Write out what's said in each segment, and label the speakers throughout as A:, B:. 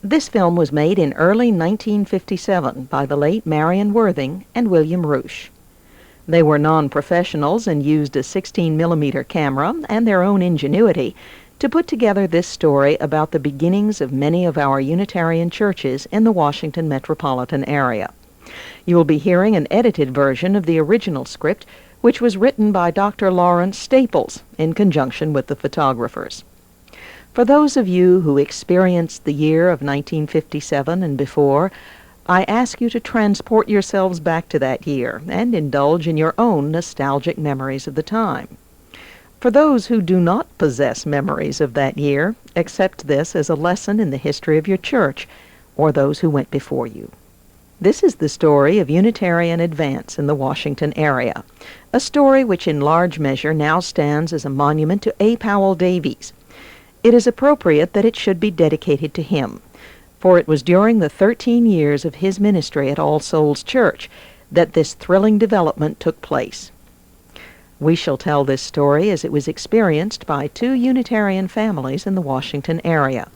A: This film was made in early 1957 by the late Marion Worthing and William Roosh. They were non-professionals and used a 16mm camera and their own ingenuity to put together this story about the beginnings of many of our Unitarian churches in the Washington metropolitan area. You will be hearing an edited version of the original script, which was written by Dr. Lawrence Staples in conjunction with the photographers. For those of you who experienced the year of 1957 and before, I ask you to transport yourselves back to that year and indulge in your own nostalgic memories of the time. For those who do not possess memories of that year, accept this as a lesson in the history of your church or those who went before you. This is the story of Unitarian advance in the Washington area, a story which in large measure now stands as a monument to A. Powell Davies. It is appropriate that it should be dedicated to him, for it was during the 13 years of his ministry at All Souls Church that this thrilling development took place. We shall tell this story as it was experienced by two Unitarian families in the Washington area,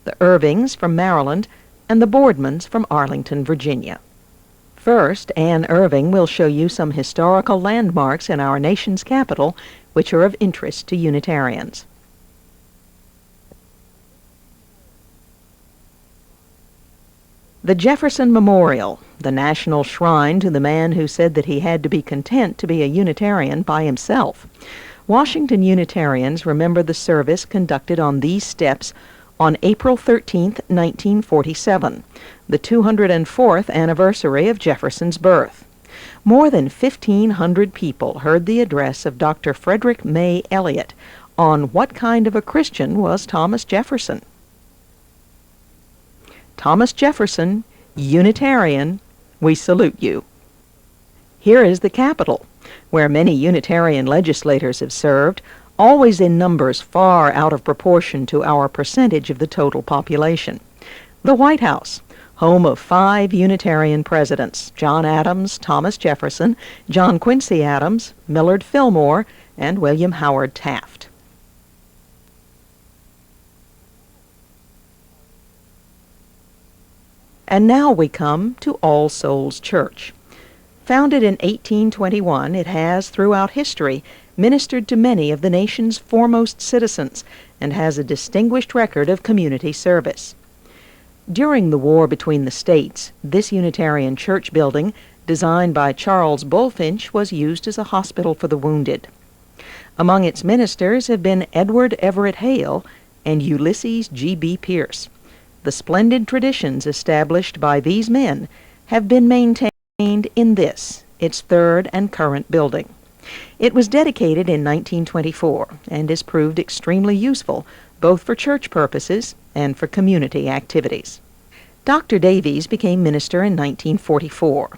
A: the Irvings from Maryland and the Boardmans from Arlington, Virginia. First, Ann Irving will show you some historical landmarks in our nation's capital which are of interest to Unitarians. The Jefferson Memorial, the national shrine to the man who said that he had to be content to be a Unitarian by himself. Washington Unitarians remember the service conducted on these steps on April 13, 1947, the 204th anniversary of Jefferson's birth. More than 1,500 people heard the address of Dr. Frederick May Elliott on what kind of a Christian was Thomas Jefferson. Thomas Jefferson, Unitarian, we salute you. Here is the Capitol, where many Unitarian legislators have served, always in numbers far out of proportion to our percentage of the total population. The White House, home of 5 Unitarian presidents, John Adams, Thomas Jefferson, John Quincy Adams, Millard Fillmore, and William Howard Taft. And now we come to All Souls Church. Founded in 1821, it has, throughout history, ministered to many of the nation's foremost citizens and has a distinguished record of community service. During the war between the states, this Unitarian church building, designed by Charles Bulfinch, was used as a hospital for the wounded. Among its ministers have been Edward Everett Hale and Ulysses G.B. Pierce. The splendid traditions established by these men have been maintained in this, its third and current building. It was dedicated in 1924 and has proved extremely useful both for church purposes and for community activities. Dr. Davies became minister in 1944,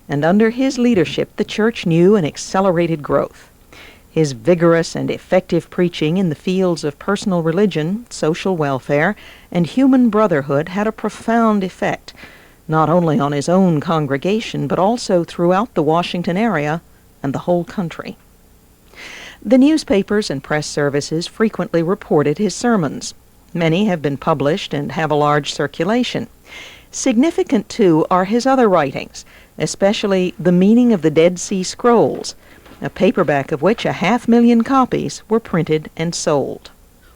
A: and under his leadership the church knew an accelerated growth. His vigorous and effective preaching in the fields of personal religion, social welfare, and human brotherhood had a profound effect, not only on his own congregation, but also throughout the Washington area and the whole country. The newspapers and press services frequently reported his sermons. Many have been published and have a large circulation. Significant, too, are his other writings, especially The Meaning of the Dead Sea Scrolls, a paperback of which 500,000 copies were printed and sold.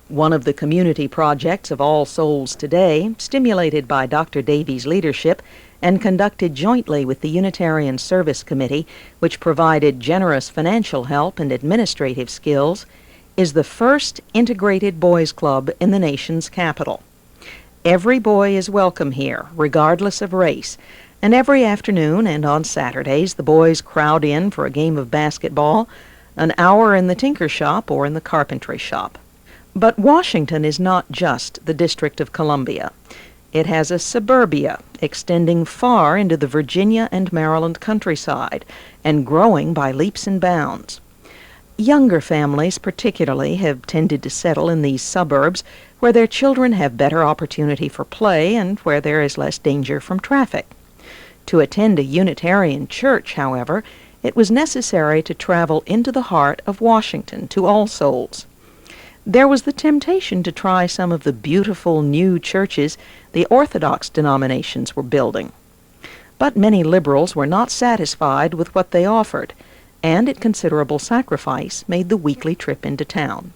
A: One of the community projects of All Souls today, stimulated by Dr. Davies' leadership and conducted jointly with the Unitarian Service Committee, which provided generous financial help and administrative skills, is the first integrated boys' club in the nation's capital. Every boy is welcome here, regardless of race, and every afternoon and on Saturdays the boys crowd in for a game of basketball, an hour in the tinker shop or in the carpentry shop. But Washington is not just the District of Columbia. It has a suburbia extending far into the Virginia and Maryland countryside and growing by leaps and bounds. Younger families particularly have tended to settle in these suburbs where their children have better opportunity for play and where there is less danger from traffic. To attend a Unitarian church, however, it was necessary to travel into the heart of Washington to All Souls. There was the temptation to try some of the beautiful new churches the Orthodox denominations were building. But many liberals were not satisfied with what they offered, and at considerable sacrifice made the weekly trip into town.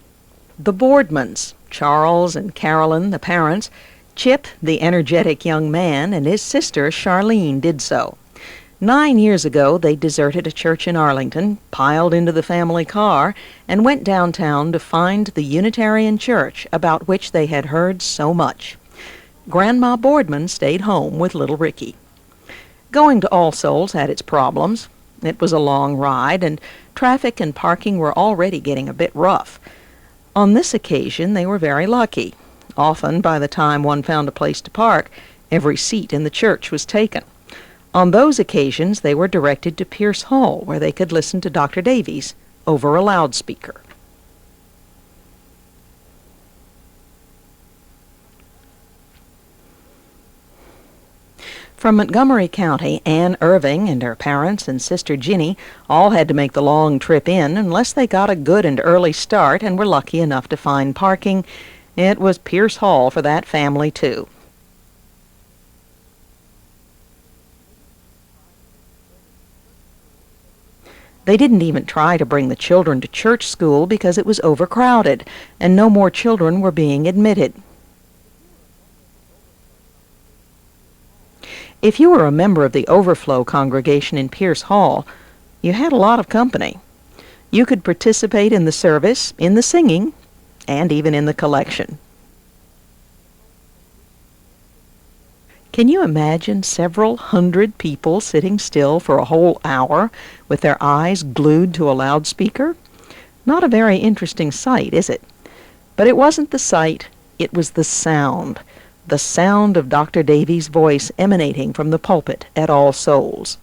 A: The Boardmans, Charles and Carolyn, the parents, Chip, the energetic young man, and his sister Charlene did so. 9 years ago, they deserted a church in Arlington, piled into the family car, and went downtown to find the Unitarian church about which they had heard so much. Grandma Boardman stayed home with little Ricky. Going to All Souls had its problems. It was a long ride, and traffic and parking were already getting a bit rough. On this occasion, they were very lucky. Often, by the time one found a place to park, every seat in the church was taken. On those occasions, they were directed to Pierce Hall, where they could listen to Dr. Davies over a loudspeaker. From Montgomery County, Ann Irving and her parents and sister Ginny all had to make the long trip in unless they got a good and early start and were lucky enough to find parking. It was Pierce Hall for that family, too. They didn't even try to bring the children to church school because it was overcrowded, and no more children were being admitted. If you were a member of the Overflow congregation in Pierce Hall, you had a lot of company. You could participate in the service, in the singing, and even in the collection. Can you imagine several hundred people sitting still for a whole hour with their eyes glued to a loudspeaker? Not a very interesting sight, is it? But it wasn't the sight, it was the sound of Dr. Davies' voice emanating from the pulpit at All Souls.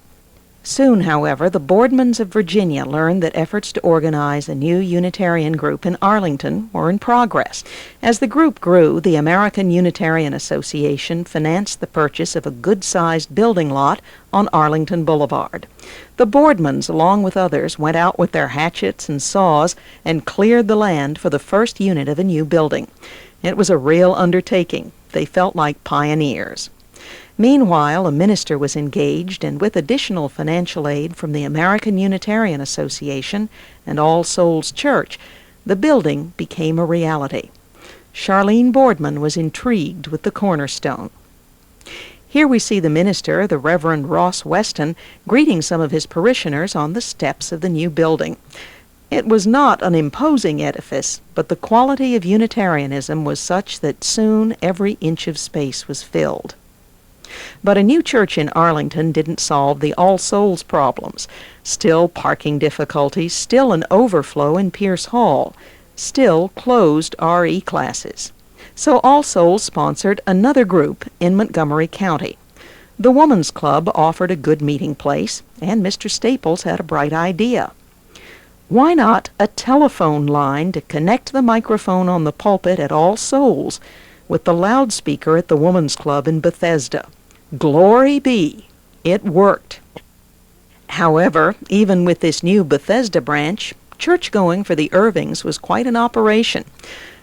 A: Soon, however, the Boardmans of Virginia learned that efforts to organize a new Unitarian group in Arlington were in progress. As the group grew, the American Unitarian Association financed the purchase of a good-sized building lot on Arlington Boulevard. The Boardmans, along with others, went out with their hatchets and saws and cleared the land for the first unit of a new building. It was a real undertaking. They felt like pioneers. Meanwhile, a minister was engaged, and with additional financial aid from the American Unitarian Association and All Souls Church, the building became a reality. Charlene Boardman was intrigued with the cornerstone. Here we see the minister, the Reverend Ross Weston, greeting some of his parishioners on the steps of the new building. It was not an imposing edifice, but the quality of Unitarianism was such that soon every inch of space was filled. But a new church in Arlington didn't solve the All Souls problems. Still parking difficulties, still an overflow in Pierce Hall, still closed RE classes. So All Souls sponsored another group in Montgomery County. The Woman's Club offered a good meeting place, and Mr. Staples had a bright idea. Why not a telephone line to connect the microphone on the pulpit at All Souls with the loudspeaker at the Woman's Club in Bethesda? Glory be! It worked. However, even with this new Bethesda branch, church-going for the Irvings was quite an operation.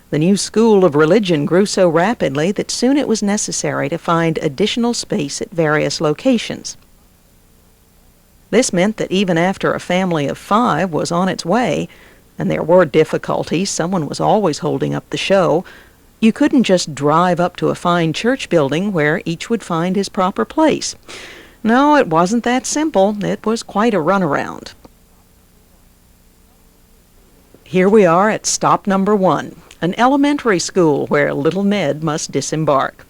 A: The new school of religion grew so rapidly that soon it was necessary to find additional space at various locations. This meant that even after a family of 5 was on its way, and there were difficulties, someone was always holding up the show, you couldn't just drive up to a fine church building where each would find his proper place. No, it wasn't that simple. It was quite a runaround. Here we are at stop number 1, an elementary school where little Ned must disembark.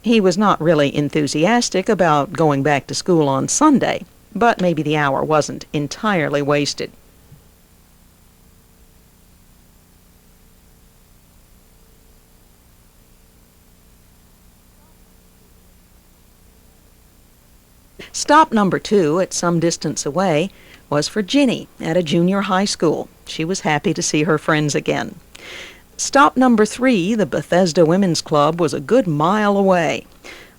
A: He was not really enthusiastic about going back to school on Sunday, but maybe the hour wasn't entirely wasted. Stop number 2, at some distance away, was for Ginny at a junior high school. She was happy to see her friends again. Stop number 3, the Bethesda Women's Club, was a good mile away.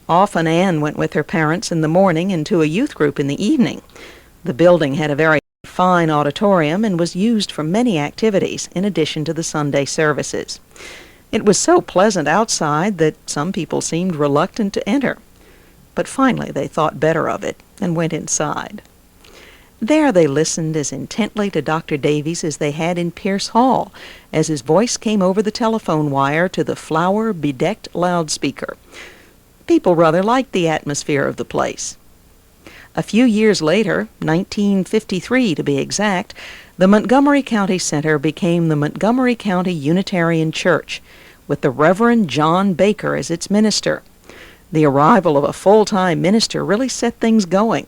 A: Often Anne went with her parents in the morning and to a youth group in the evening. The building had a very fine auditorium and was used for many activities in addition to the Sunday services. It was so pleasant outside that some people seemed reluctant to enter, but finally they thought better of it and went inside. There they listened as intently to Dr. Davies as they had in Pierce Hall, as his voice came over the telephone wire to the flower-bedecked loudspeaker. People rather liked the atmosphere of the place. A few years later, 1953 to be exact, the Montgomery County Center became the Montgomery County Unitarian Church, with the Reverend John Baker as its minister. The arrival of a full-time minister really set things going.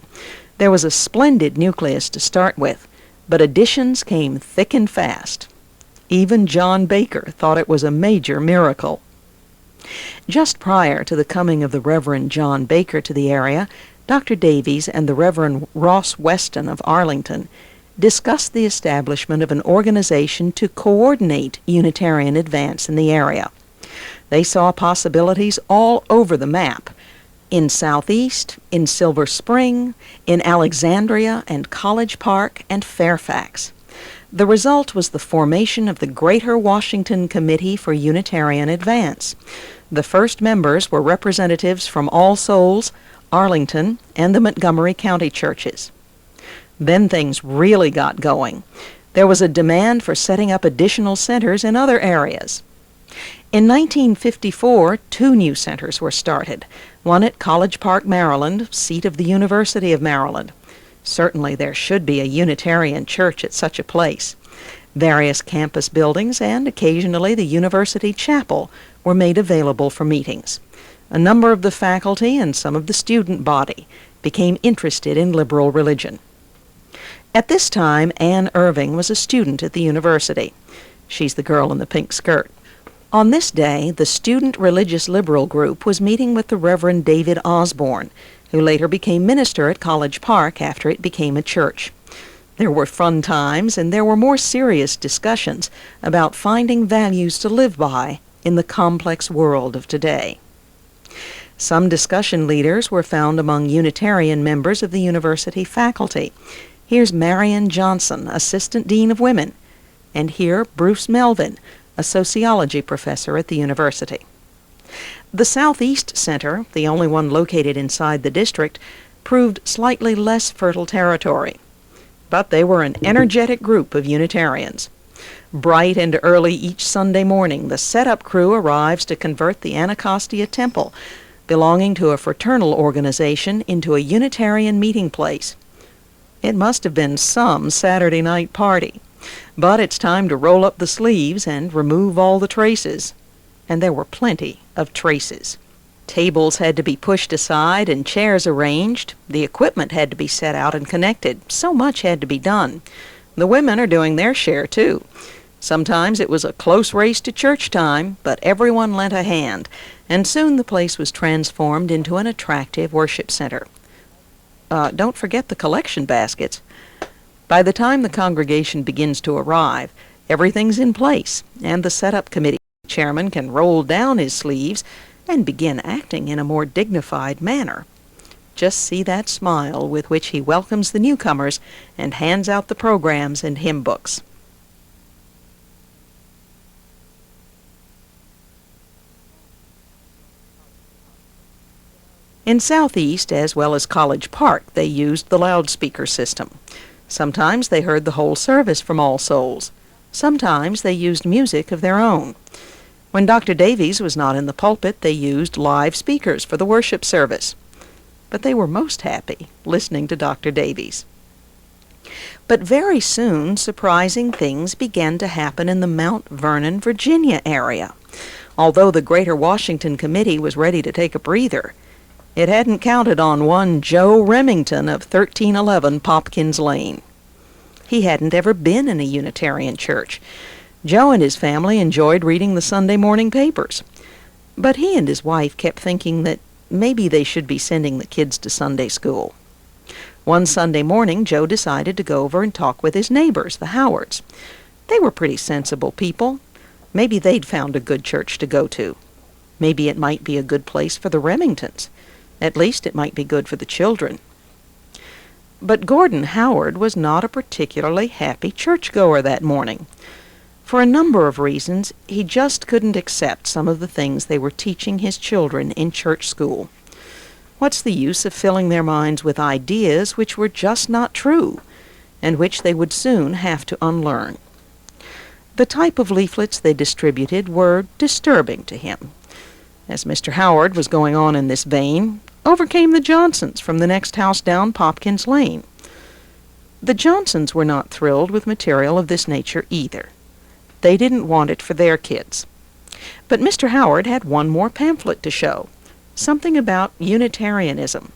A: There was a splendid nucleus to start with, but additions came thick and fast. Even John Baker thought it was a major miracle. Just prior to the coming of the Reverend John Baker to the area, Dr. Davies and the Reverend Ross Weston of Arlington discussed the establishment of an organization to coordinate Unitarian advance in the area. They saw possibilities all over the map, in Southeast, in Silver Spring, in Alexandria and College Park and Fairfax. The result was the formation of the Greater Washington Committee for Unitarian Advance. The first members were representatives from All Souls, Arlington, and the Montgomery County churches. Then things really got going. There was a demand for setting up additional centers in other areas. In 1954, 2 new centers were started, one at College Park, Maryland, seat of the University of Maryland. Certainly there should be a Unitarian church at such a place. Various campus buildings and occasionally the university chapel were made available for meetings. A number of the faculty and some of the student body became interested in liberal religion. At this time, Ann Irving was a student at the university. She's the girl in the pink skirt. On this day, the Student Religious Liberal Group was meeting with the Reverend David Osborne, who later became minister at College Park after it became a church. There were fun times, and there were more serious discussions about finding values to live by in the complex world of today. Some discussion leaders were found among Unitarian members of the university faculty. Here's Marion Johnson, Assistant Dean of Women, and here Bruce Melvin, a sociology professor at the university. The Southeast Center, the only one located inside the district, proved slightly less fertile territory. But they were an energetic group of Unitarians. Bright and early each Sunday morning, the setup crew arrives to convert the Anacostia Temple, belonging to a fraternal organization, into a Unitarian meeting place. It must have been some Saturday night party. But it's time to roll up the sleeves and remove all the traces. And there were plenty of traces. Tables had to be pushed aside and chairs arranged. The equipment had to be set out and connected. So much had to be done. The women are doing their share, too. Sometimes it was a close race to church time, but everyone lent a hand, and soon the place was transformed into an attractive worship center. Don't forget the collection baskets. By the time the congregation begins to arrive, everything's in place, and the setup committee chairman can roll down his sleeves and begin acting in a more dignified manner. Just see that smile with which he welcomes the newcomers and hands out the programs and hymn books. In Southeast, as well as College Park, they used the loudspeaker system. Sometimes they heard the whole service from All Souls. Sometimes they used music of their own. When Dr. Davies was not in the pulpit, they used live speakers for the worship service. But they were most happy listening to Dr. Davies. But very soon, surprising things began to happen in the Mount Vernon, Virginia area. Although the Greater Washington Committee was ready to take a breather, it hadn't counted on one Joe Remington of 1311 Popkins Lane. He hadn't ever been in a Unitarian church. Joe and his family enjoyed reading the Sunday morning papers. But he and his wife kept thinking that maybe they should be sending the kids to Sunday school. One Sunday morning, Joe decided to go over and talk with his neighbors, the Howards. They were pretty sensible people. Maybe they'd found a good church to go to. Maybe it might be a good place for the Remingtons. At least it might be good for the children. But Gordon Howard was not a particularly happy churchgoer that morning. For a number of reasons, he just couldn't accept some of the things they were teaching his children in church school. What's the use of filling their minds with ideas which were just not true, and which they would soon have to unlearn? The type of leaflets they distributed were disturbing to him. As Mr. Howard was going on in this vein, over came the Johnsons from the next house down Popkins Lane. The Johnsons were not thrilled with material of this nature either. They didn't want it for their kids. But Mr. Howard had one more pamphlet to show, something about Unitarianism.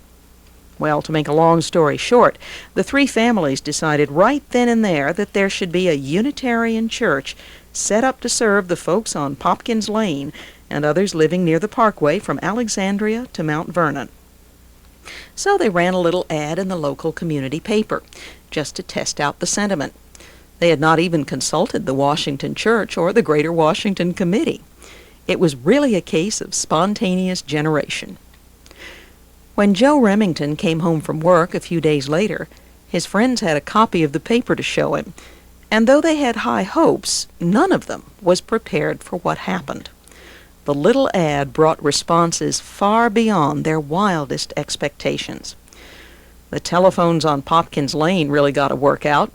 A: Well, to make a long story short, the three families decided right then and there that there should be a Unitarian church set up to serve the folks on Popkins Lane and others living near the Parkway from Alexandria to Mount Vernon. So they ran a little ad in the local community paper, just to test out the sentiment. They had not even consulted the Washington Church or the Greater Washington Committee. It was really a case of spontaneous generation. When Joe Remington came home from work a few days later, his friends had a copy of the paper to show him, and though they had high hopes, none of them was prepared for what happened. The little ad brought responses far beyond their wildest expectations. The telephones on Popkins Lane really got a workout.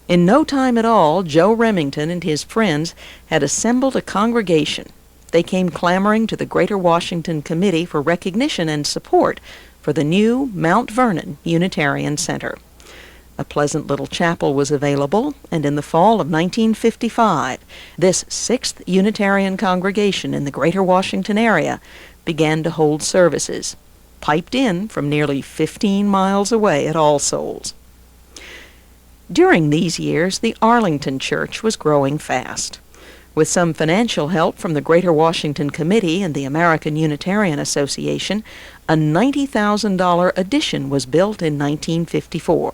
A: In no time at all, Joe Remington and his friends had assembled a congregation. They came clamoring to the Greater Washington Committee for recognition and support for the new Mount Vernon Unitarian Center. A pleasant little chapel was available, and in the fall of 1955, this sixth Unitarian congregation in the Greater Washington area began to hold services, piped in from nearly 15 miles away at All Souls. During these years, the Arlington Church was growing fast. With some financial help from the Greater Washington Committee and the American Unitarian Association, a $90,000 addition was built in 1954.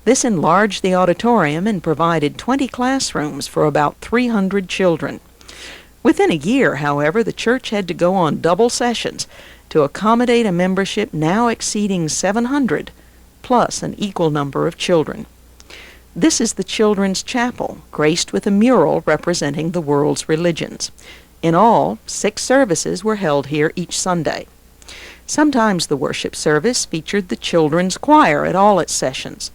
A: This enlarged the auditorium and provided 20 classrooms for about 300 children. Within a year, however, the church had to go on double sessions to accommodate a membership now exceeding 700, plus an equal number of children. This is the Children's Chapel, graced with a mural representing the world's religions. In all, 6 services were held here each Sunday. Sometimes the worship service featured the children's choir at all its sessions.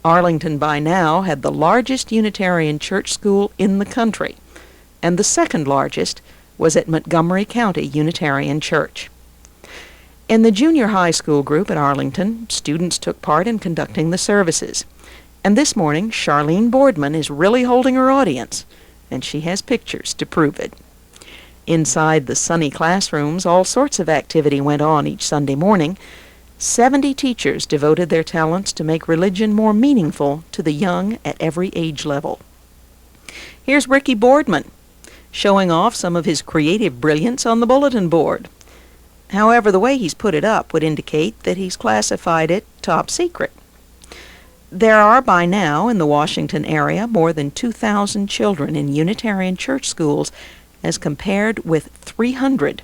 A: Arlington by now had the largest Unitarian church school in the country, and the second largest was at Montgomery County Unitarian Church. In the junior high school group at Arlington, students took part in conducting the services. And this morning, Charlene Boardman is really holding her audience, and she has pictures to prove it. Inside the sunny classrooms, all sorts of activity went on each Sunday morning. 70 teachers devoted their talents to make religion more meaningful to the young at every age level. Here's Ricky Boardman, showing off some of his creative brilliance on the bulletin board. However, the way he's put it up would indicate that he's classified it top secret. There are by now in the Washington area more than 2,000 children in Unitarian church schools as compared with 300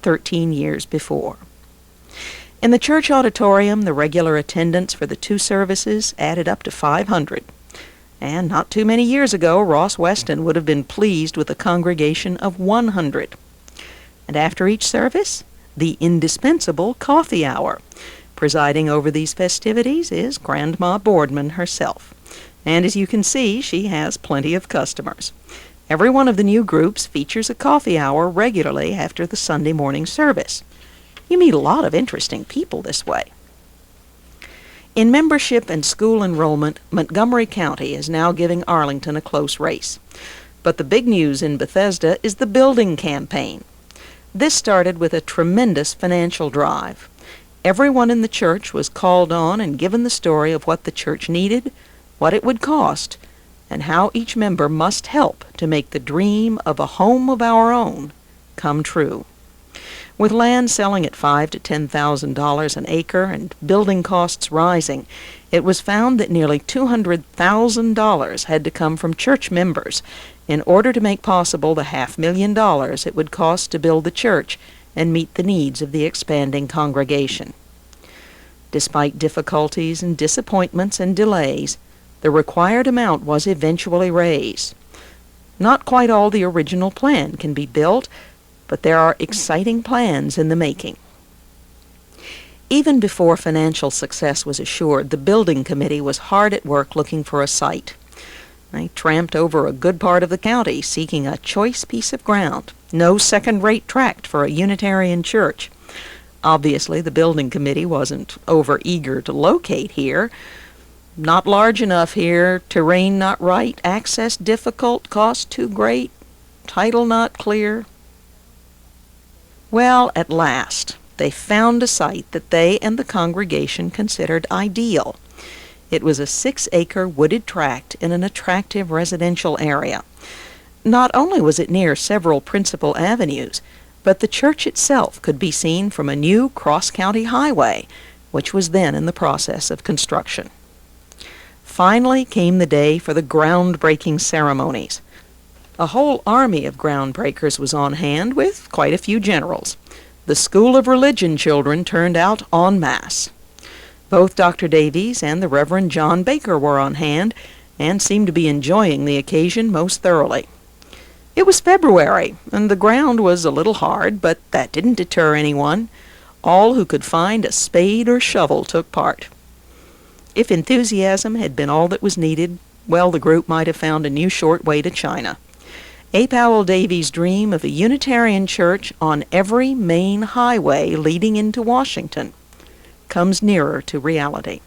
A: 13 years before. In the church auditorium, the regular attendance for the 2 services added up to 500. And not too many years ago, Ross Weston would have been pleased with a congregation of 100. And after each service, the indispensable coffee hour. Presiding over these festivities is Grandma Boardman herself. And as you can see, she has plenty of customers. Every one of the new groups features a coffee hour regularly after the Sunday morning service. You meet a lot of interesting people this way. In membership and school enrollment, Montgomery County is now giving Arlington a close race. But the big news in Bethesda is the building campaign. This started with a tremendous financial drive. Everyone in the church was called on and given the story of what the church needed, what it would cost, and how each member must help to make the dream of a home of our own come true. With land selling at $5,000 to $10,000 an acre and building costs rising, it was found that nearly $200,000 had to come from church members in order to make possible the $500,000 it would cost to build the church and meet the needs of the expanding congregation. Despite difficulties and disappointments and delays, the required amount was eventually raised. Not quite all the original plan can be built, but there are exciting plans in the making. Even before financial success was assured, the building committee was hard at work looking for a site. They tramped over a good part of the county seeking a choice piece of ground, no second-rate tract for a Unitarian church. Obviously, the building committee wasn't over-eager to locate here. Not large enough here, terrain not right, access difficult, cost too great, title not clear. Well, at last, they found a site that they and the congregation considered ideal. It was a 6-acre wooded tract in an attractive residential area. Not only was it near several principal avenues, but the church itself could be seen from a new cross-county highway, which was then in the process of construction. Finally came the day for the groundbreaking ceremonies. A whole army of groundbreakers was on hand, with quite a few generals. The School of Religion children turned out en masse. Both Dr. Davies and the Reverend John Baker were on hand, and seemed to be enjoying the occasion most thoroughly. It was February, and the ground was a little hard, but that didn't deter anyone. All who could find a spade or shovel took part. If enthusiasm had been all that was needed, well, the group might have found a new short way to China. A. Powell Davies' dream of a Unitarian church on every main highway leading into Washington comes nearer to reality.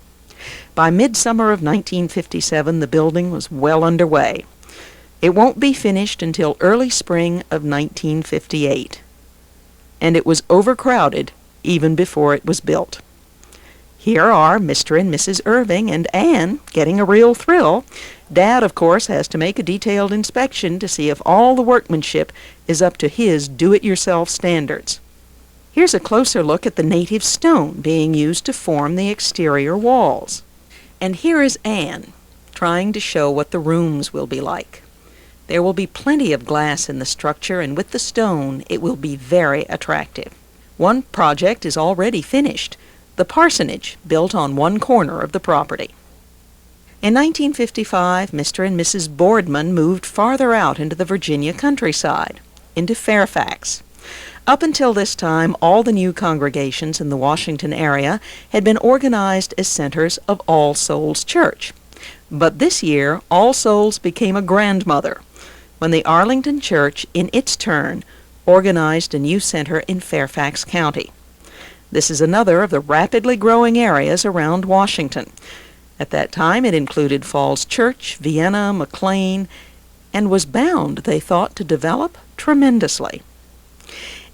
A: By midsummer of 1957, the building was well underway. It won't be finished until early spring of 1958. And it was overcrowded even before it was built. Here are Mr. and Mrs. Irving and Anne getting a real thrill. Dad, of course, has to make a detailed inspection to see if all the workmanship is up to his do-it-yourself standards. Here's a closer look at the native stone being used to form the exterior walls. And here is Anne, trying to show what the rooms will be like. There will be plenty of glass in the structure, and with the stone, it will be very attractive. One project is already finished, the parsonage built on one corner of the property. In 1955, Mr. and Mrs. Boardman moved farther out into the Virginia countryside, into Fairfax. Up until this time, all the new congregations in the Washington area had been organized as centers of All Souls Church. But this year, All Souls became a grandmother when the Arlington Church, in its turn, organized a new center in Fairfax County. This is another of the rapidly growing areas around Washington. At that time, it included Falls Church, Vienna, McLean, and was bound, they thought, to develop tremendously.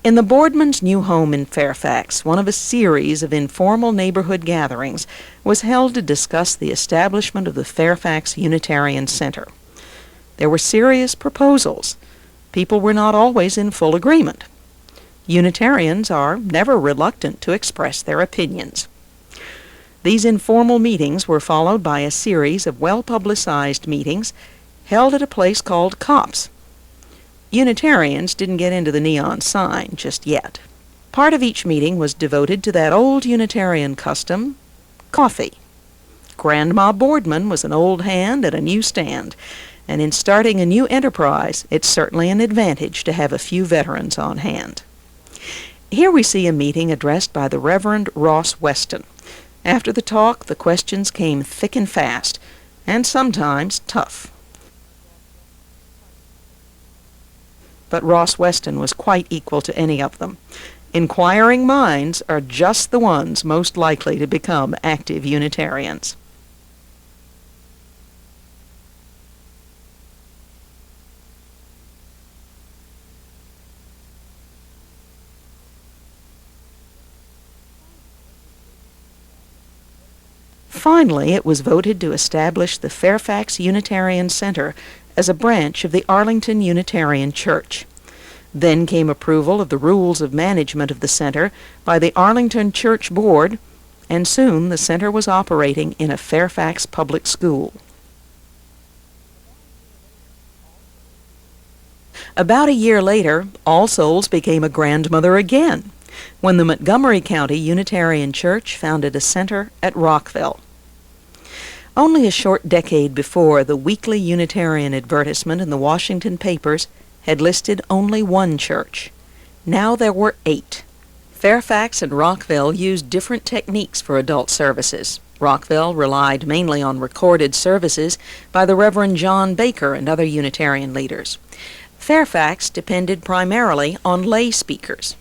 A: In the Boardman's new home in Fairfax, one of a series of informal neighborhood gatherings was held to discuss the establishment of the Fairfax Unitarian Center. There were serious proposals. People were not always in full agreement. Unitarians are never reluctant to express their opinions. These informal meetings were followed by a series of well-publicized meetings held at a place called Cops. Unitarians didn't get into the neon sign just yet. Part of each meeting was devoted to that old Unitarian custom, coffee. Grandma Boardman was an old hand at a new stand, and in starting a new enterprise, it's certainly an advantage to have a few veterans on hand. Here we see a meeting addressed by the Reverend Ross Weston. After the talk, the questions came thick and fast, and sometimes tough. But Ross Weston was quite equal to any of them. Inquiring minds are just the ones most likely to become active Unitarians. Finally, it was voted to establish the Fairfax Unitarian Center as a branch of the Arlington Unitarian Church. Then came approval of the rules of management of the center by the Arlington Church Board, and soon the center was operating in a Fairfax public school. About a year later, All Souls became a grandmother again. when the Montgomery County Unitarian Church founded a center at Rockville. Only a short decade before, the weekly Unitarian advertisement in the Washington papers had listed only one church. Now there were 8. Fairfax and Rockville used different techniques for adult services. Rockville relied mainly on recorded services by the Reverend John Baker and other Unitarian leaders. Fairfax depended primarily on lay speakers.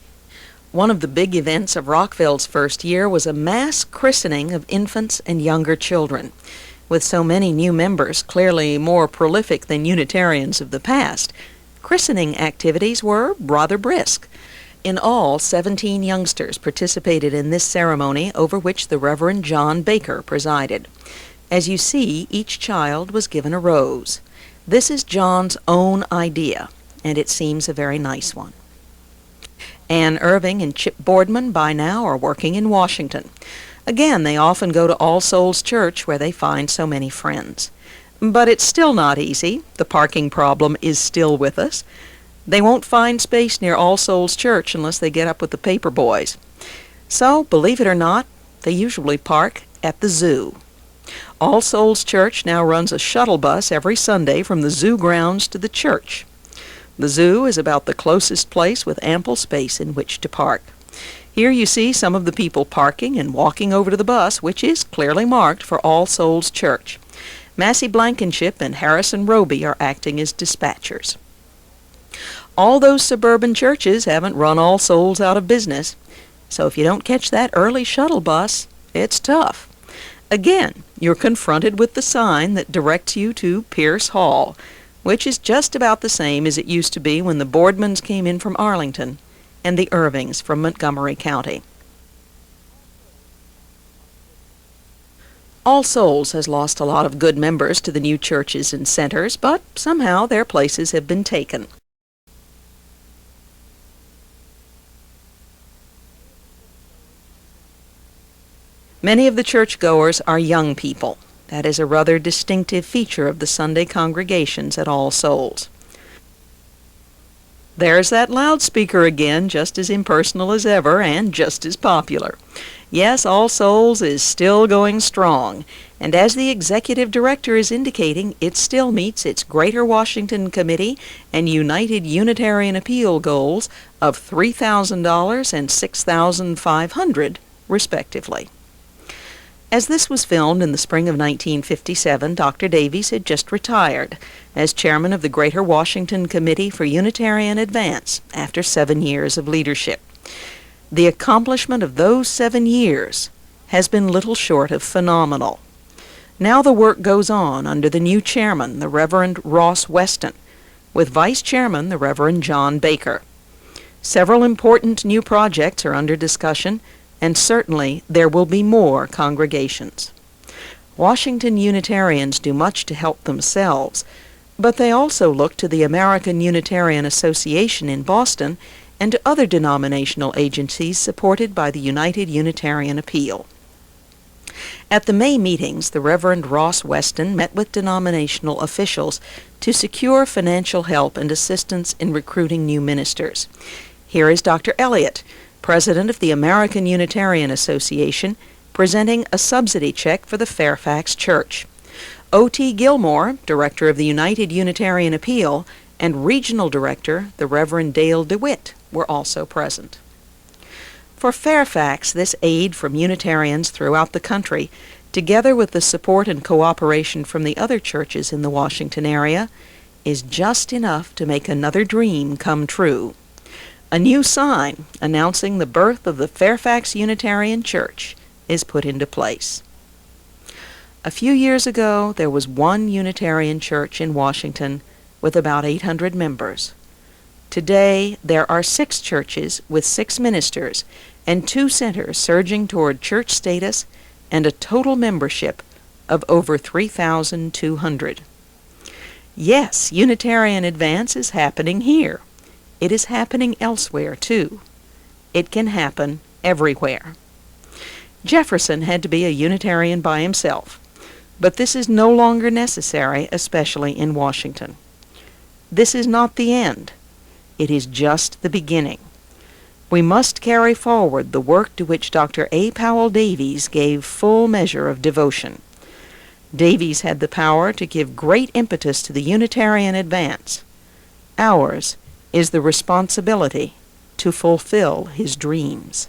A: One of the big events of Rockville's first year was a mass christening of infants and younger children. With so many new members, clearly more prolific than Unitarians of the past, christening activities were rather brisk. In all, 17 youngsters participated in this ceremony, over which the Reverend John Baker presided. As you see, each child was given a rose. This is John's own idea, and it seems a very nice one. Ann Irving and Chip Boardman by now are working in Washington. Again, they often go to All Souls Church, where they find so many friends. But it's still not easy. The parking problem is still with us. They won't find space near All Souls Church unless they get up with the paper boys. So, believe it or not, they usually park at the zoo. All Souls Church now runs a shuttle bus every Sunday from the zoo grounds to the church. The zoo is about the closest place with ample space in which to park. Here you see some of the people parking and walking over to the bus, which is clearly marked for All Souls Church. Massey Blankenship and Harrison Roby are acting as dispatchers. All those suburban churches haven't run All Souls out of business, so if you don't catch that early shuttle bus, it's tough. Again, you're confronted with the sign that directs you to Pierce Hall, which is just about the same as it used to be when the Boardmans came in from Arlington and the Irvings from Montgomery County. All Souls has lost a lot of good members to the new churches and centers, but somehow their places have been taken. Many of the churchgoers are young people. That is a rather distinctive feature of the Sunday congregations at All Souls. There's that loudspeaker again, just as impersonal as ever and just as popular. Yes, All Souls is still going strong, and as the executive director is indicating, it still meets its Greater Washington Committee and United Unitarian Appeal goals of $3,000 and $6,500, respectively. As this was filmed in the spring of 1957, Dr. Davies had just retired as chairman of the Greater Washington Committee for Unitarian Advance after 7 years of leadership. The accomplishment of those 7 years has been little short of phenomenal. Now the work goes on under the new chairman, the Reverend Ross Weston, with vice chairman, the Reverend John Baker. Several important new projects are under discussion, and certainly there will be more congregations. Washington Unitarians do much to help themselves, but they also look to the American Unitarian Association in Boston and to other denominational agencies supported by the United Unitarian Appeal. At the May meetings, the Reverend Ross Weston met with denominational officials to secure financial help and assistance in recruiting new ministers. Here is Dr. Elliott, president of the American Unitarian Association, presenting a subsidy check for the Fairfax Church. O.T. Gilmore, director of the United Unitarian Appeal, and regional director, the Reverend Dale DeWitt, were also present. For Fairfax, this aid from Unitarians throughout the country, together with the support and cooperation from the other churches in the Washington area, is just enough to make another dream come true. A new sign announcing the birth of the Fairfax Unitarian Church is put into place. A few years ago, there was one Unitarian church in Washington with about 800 members. Today, there are 6 churches with 6 ministers and 2 centers surging toward church status and a total membership of over 3,200. Yes, Unitarian advance is happening here. It is happening elsewhere, too. It can happen everywhere. Jefferson had to be a Unitarian by himself, but this is no longer necessary, especially in Washington. This is not the end. It is just the beginning. We must carry forward the work to which Dr. A. Powell Davies gave full measure of devotion. Davies had the power to give great impetus to the Unitarian advance. Ours is the responsibility to fulfill his dreams.